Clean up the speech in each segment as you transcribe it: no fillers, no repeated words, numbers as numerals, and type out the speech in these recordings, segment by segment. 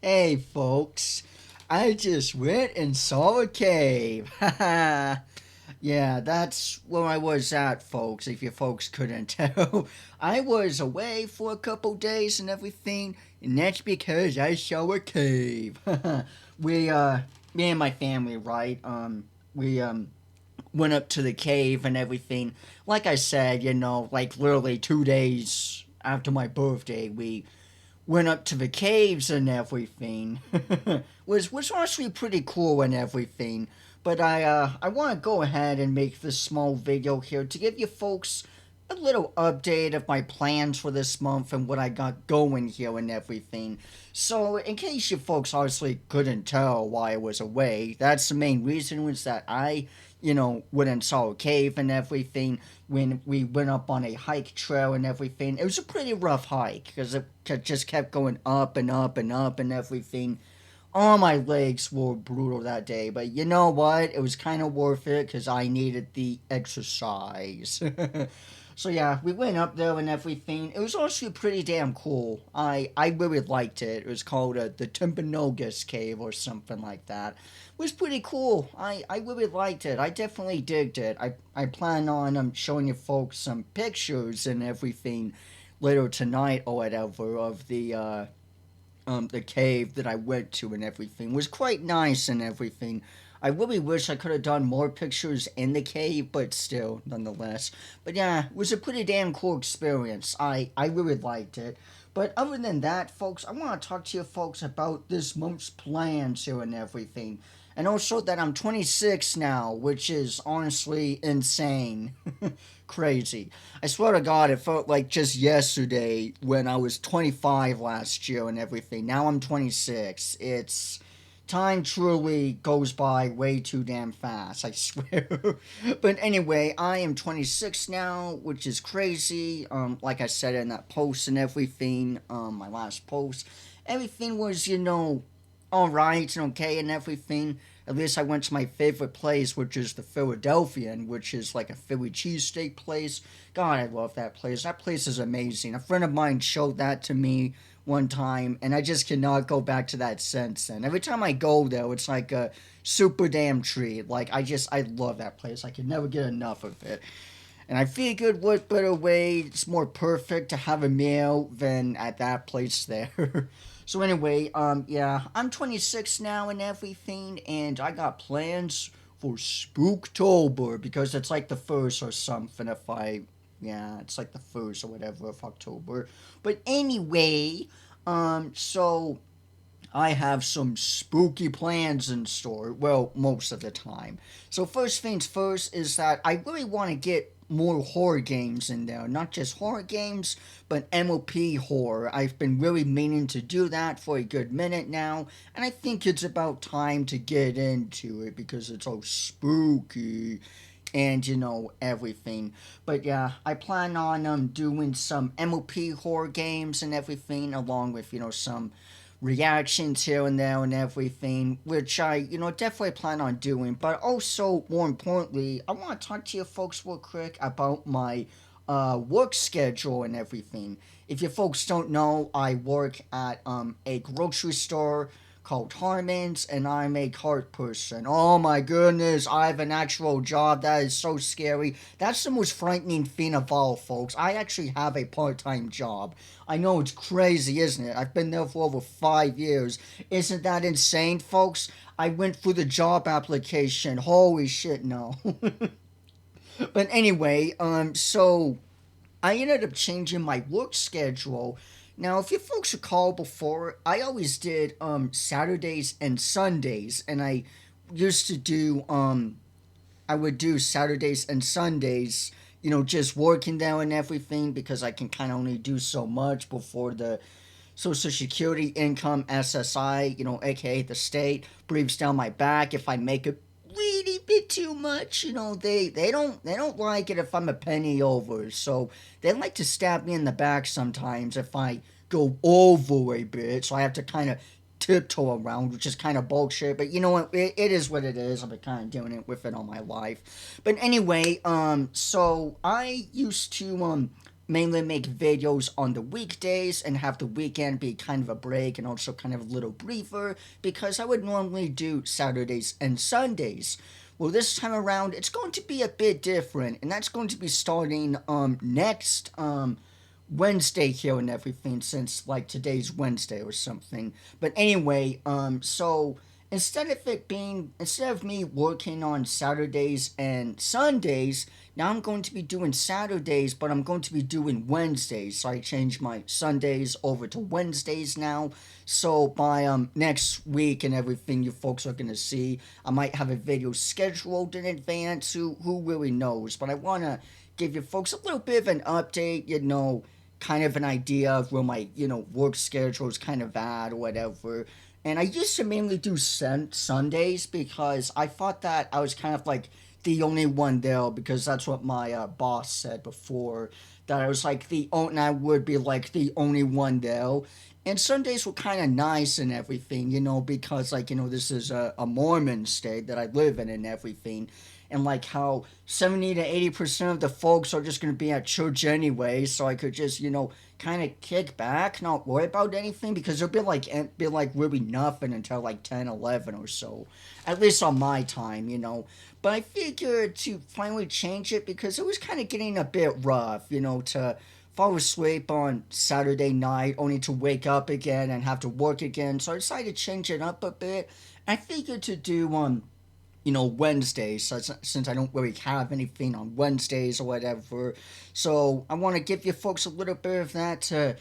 Hey, folks. I just went and saw a cave. Yeah, that's where I was at, folks, if you folks couldn't tell. I was away for a couple days and everything, and that's because I saw a cave. we, me and my family, right? We went up to the cave and everything. Like I said, like literally 2 days after my birthday, we went up to the caves and everything. was honestly pretty cool and everything. But I want to go ahead and make this small video here to give you folks a little update of my plans for this month and what I got going here and everything. So, in case you folks honestly couldn't tell why I was away, that's the main reason was that I went and saw a cave and everything when we went up on a hike trail and everything. It was a pretty rough hike because it just kept going up and up and up and everything. All my legs were brutal that day, but you know what? It was kind of worth it because I needed the exercise. So yeah, we went up there and everything. It was actually pretty damn cool. I really liked it. It was called the Timpanogos Cave or something like that. It was pretty cool. I really liked it. I definitely digged it. I plan on showing you folks some pictures and everything later tonight or whatever of the cave that I went to and everything. It was quite nice and everything. I really wish I could have done more pictures in the cave, but still, nonetheless. But yeah, it was a pretty damn cool experience. I really liked it. But other than that, folks, I want to talk to you folks about this month's plans here and everything. And also that I'm 26 now, which is honestly insane. Crazy. I swear to God, it felt like just yesterday when I was 25 last year and everything. Now I'm 26. It's time truly goes by way too damn fast, I swear. But anyway, I am 26 now, which is crazy. Like I said in that post and everything, my last post, everything was, alright and okay and everything. At least I went to my favorite place, which is the Philadelphian, which is like a Philly cheesesteak place. God, I love that place. That place is amazing. A friend of mine showed that to me one time, and I just cannot go back to that since then. Every time I go there, it's like a super damn treat. Like, I love that place. I can never get enough of it. And I figured what better way, it's more perfect to have a meal than at that place there. So anyway, yeah, I'm 26 now and everything, and I got plans for Spooktober because it's like the first or something. Yeah, it's like the first or whatever of October. But anyway, so I have some spooky plans in store. Well, most of the time. So first things first is that I really want to get more horror games in there. Not just horror games, but MOP horror. I've been really meaning to do that for a good minute now, and I think it's about time to get into it because it's so spooky and everything. But yeah, I plan on doing some MOP horror games and everything, along with some reactions here and there and everything, which I definitely plan on doing. But also, more importantly, I want to talk to you folks real quick about my work schedule and everything. If you folks don't know, I work at a grocery store called Harmon's, and I'm a cart person. Oh my goodness, I have an actual job. That is so scary. That's the most frightening thing of all, folks. I actually have a part-time job. I know it's crazy, isn't it? I've been there for over 5 years. Isn't that insane, folks? I went through the job application. Holy shit, no. But anyway, so I ended up changing my work schedule. Now, if you folks recall before, I always did Saturdays and Sundays, and I used to do I would do Saturdays and Sundays, just working there and everything because I can kind of only do so much before the Social Security income SSI, aka the state, breathes down my back if I make a really bit too much. They don't like it if I'm a penny over. So they like to stab me in the back sometimes if I go over a bit. So I have to kind of tiptoe around, which is kind of bullshit. But you know what? It is what it is. I've been kind of doing it with it all my life. But anyway, so I used to mainly make videos on the weekdays and have the weekend be kind of a break and also kind of a little briefer because I would normally do Saturdays and Sundays. Well, this time around, it's going to be a bit different, and that's going to be starting next Wednesday here and everything, since like today's Wednesday or something. But anyway, so instead of me working on Saturdays and Sundays, now I'm going to be doing Saturdays, but I'm going to be doing Wednesdays. So I changed my Sundays over to Wednesdays now. So by next week and everything, you folks are gonna see, I might have a video scheduled in advance. Who really knows? But I wanna give you folks a little bit of an update. Kind of an idea of where my work schedule is kind of at or whatever. And I used to mainly do Sundays because I thought that I was kind of like the only one there because that's what my boss said before, that I was like and I would be like the only one there. And Sundays were kind of nice and everything, because like this is a Mormon state that I live in and everything, and like how 70 to 80% of the folks are just gonna be at church anyway, so I could just kind of kick back, not worry about anything, because it'll be like really nothing until like 10, 11 or so, at least on my time. But I figured to finally change it because it was kind of getting a bit rough, to fall asleep on Saturday night only to wake up again and have to work again. So I decided to change it up a bit. I figured to do Wednesdays, since I don't really have anything on Wednesdays or whatever. So I want to give you folks a little bit of that to,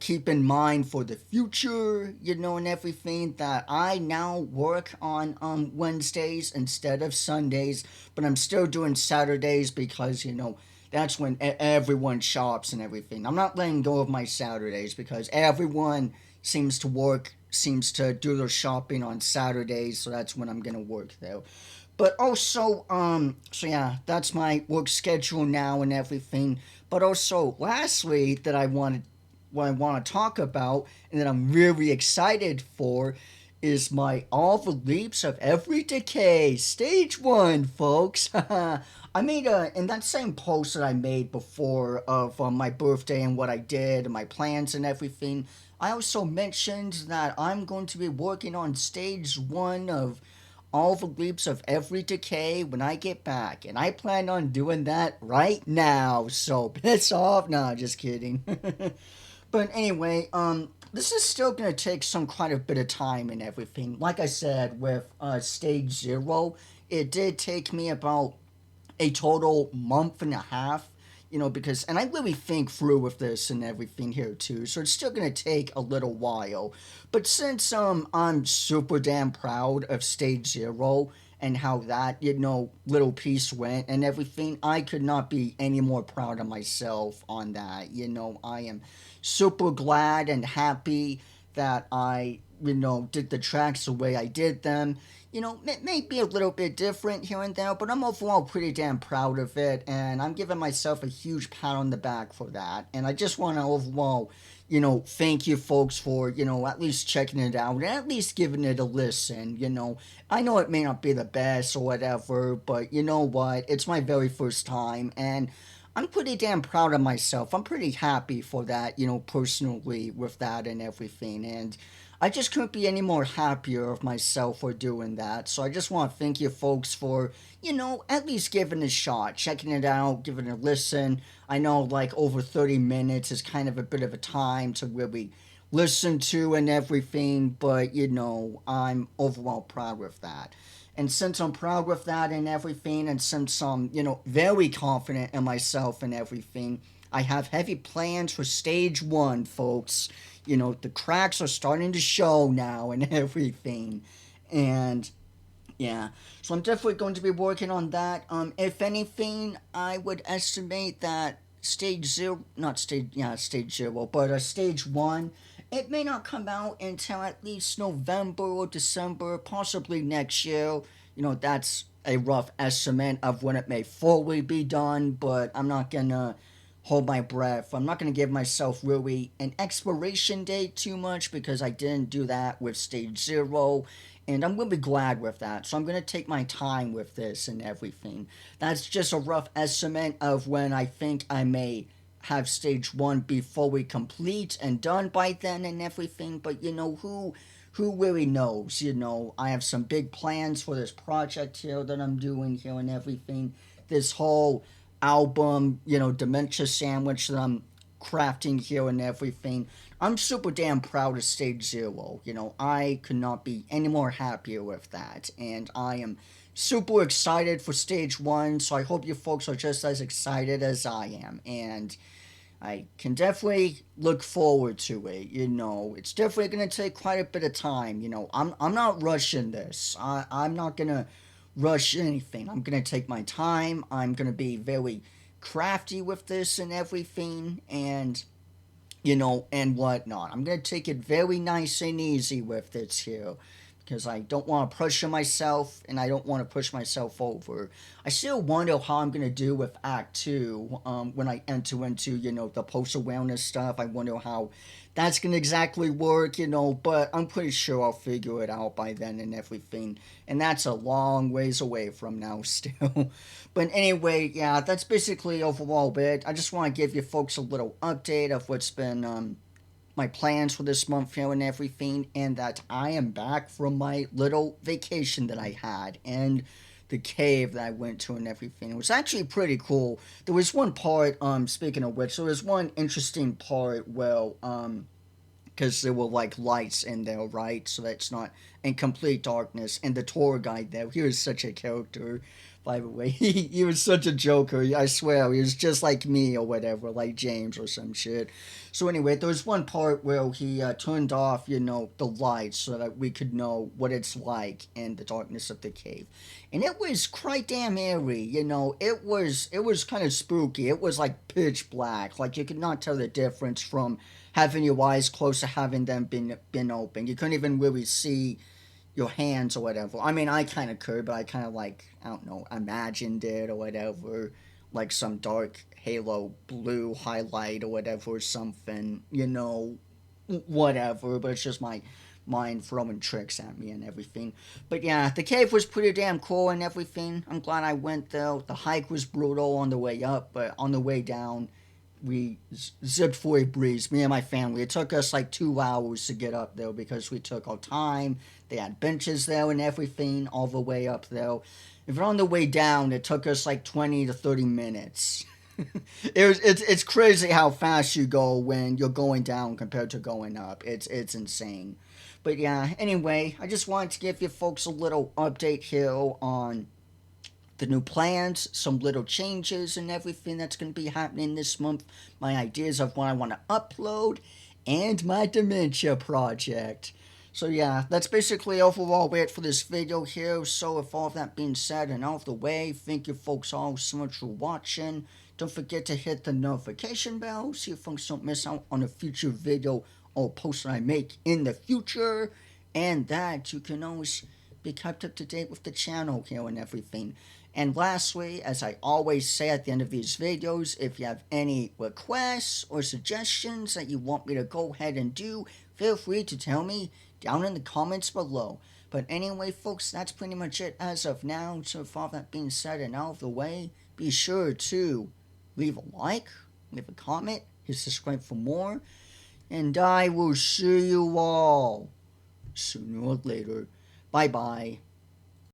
keep in mind for the future, and everything, that I now work on Wednesdays instead of Sundays, but I'm still doing Saturdays because, that's when everyone shops and everything. I'm not letting go of my Saturdays because everyone seems to do their shopping on Saturdays, so that's when I'm gonna work though. But also, so yeah, that's my work schedule now and everything. But also, lastly, what I want to talk about, and that I'm really excited for, is my All the Leaps of Every Decay Stage 1, folks. I made in that same post that I made before of my birthday and what I did and my plans and everything, I also mentioned that I'm going to be working on Stage 1 of All the Leaps of Every Decay when I get back. And I plan on doing that right now. So piss off. Nah, just kidding. But anyway, this is still gonna take some quite a bit of time and everything. Like I said, with Stage 0, it did take me about a total month and a half, because, and I really think through with this and everything here too, so it's still gonna take a little while. But since I'm super damn proud of Stage 0 and how that little piece went and everything, I could not be any more proud of myself on that. I am super glad and happy that I did the tracks the way I did them. It may be a little bit different here and there, but I'm overall pretty damn proud of it, and I'm giving myself a huge pat on the back for that. And I just want to overall, thank you folks for, at least checking it out and at least giving it a listen. I know it may not be the best or whatever, but you know what? It's my very first time, and I'm pretty damn proud of myself. I'm pretty happy for that, personally with that and everything. And I just couldn't be any more happier of myself for doing that. So I just want to thank you folks for, at least giving it a shot, checking it out, giving it a listen. I know like over 30 minutes is kind of a bit of a time to really listen to and everything, but I'm overall proud with that. And since I'm proud with that and everything, and since I'm, very confident in myself and everything, I have heavy plans for Stage 1, folks. The cracks are starting to show now and everything. And yeah, so I'm definitely going to be working on that. If anything, I would estimate that Stage 0, but Stage 1, it may not come out until at least November or December, possibly next year. That's a rough estimate of when it may fully be done, but I'm not gonna hold my breath. I'm not gonna give myself really an expiration date too much because I didn't do that with Stage 0, and I'm really glad with that. So I'm gonna take my time with this and everything. That's just a rough estimate of when I think I may have stage one be fully complete and done by then and everything. But who really knows? I have some big plans for this project here that I'm doing here and everything. This whole album, Dementia Sandwich that I'm crafting here and everything. I'm super damn proud of Stage Zero. I could not be any more happier with that. And I am super excited for Stage One, so I hope you folks are just as excited as I am. And I can definitely look forward to it. It's definitely going to take quite a bit of time. I'm not rushing this. I'm not going to rush anything. I'm going to take my time. I'm going to be very crafty with this and everything. And whatnot. I'm going to take it very nice and easy with this here because I don't want to pressure myself and I don't want to push myself over. I still wonder how I'm going to do with Act 2 when I enter into, the post-awareness stuff. I wonder how that's going to exactly work, but I'm pretty sure I'll figure it out by then and everything. And that's a long ways away from now still. But anyway, yeah, that's basically overall it. I just want to give you folks a little update of what's been my plans for this month here and everything, and that I am back from my little vacation that I had and the cave that I went to and everything. It was actually pretty cool. There was one part, speaking of which, there was one interesting part, because there were like lights in there, right? So that's not in complete darkness. And the tour guide there, he was such a character, by the way. He was such a joker. I swear, he was just like me or whatever, like James or some shit. So anyway, there was one part where he turned off, the lights so that we could know what it's like in the darkness of the cave, and it was quite damn eerie. It was kind of spooky. It was like pitch black, like you could not tell the difference from having your eyes closed to having them been open. You couldn't even really see your hands or whatever. I mean, I kind of could, but I kind of like, I don't know, imagined it or whatever, like some dark halo blue highlight or whatever, or something, whatever. But it's just my mind throwing tricks at me and everything. But yeah, the cave was pretty damn cool and everything. I'm glad I went there. The hike was brutal on the way up, but on the way down, we zipped for a breeze, me and my family. It took us like 2 hours to get up there because we took our time. They had benches there and everything all the way up there. If on the way down, it took us like 20 to 30 minutes. It's crazy how fast you go when you're going down compared to going up. It's insane. But yeah, anyway, I just wanted to give you folks a little update here on the new plans, some little changes and everything that's going to be happening this month, my ideas of what I want to upload, and my dementia project. So yeah, that's basically overall it for this video here. So with all of that being said and out of the way, thank you folks all so much for watching. Don't forget to hit the notification bell so you folks don't miss out on a future video or post that I make in the future. And that you can always be kept up to date with the channel here and everything. And lastly, as I always say at the end of these videos, if you have any requests or suggestions that you want me to go ahead and do, feel free to tell me down in the comments below. But anyway, folks, that's pretty much it as of now. So with all that being said and out of the way, be sure to leave a like, leave a comment, hit subscribe for more, and I will see you all sooner or later. Bye-bye.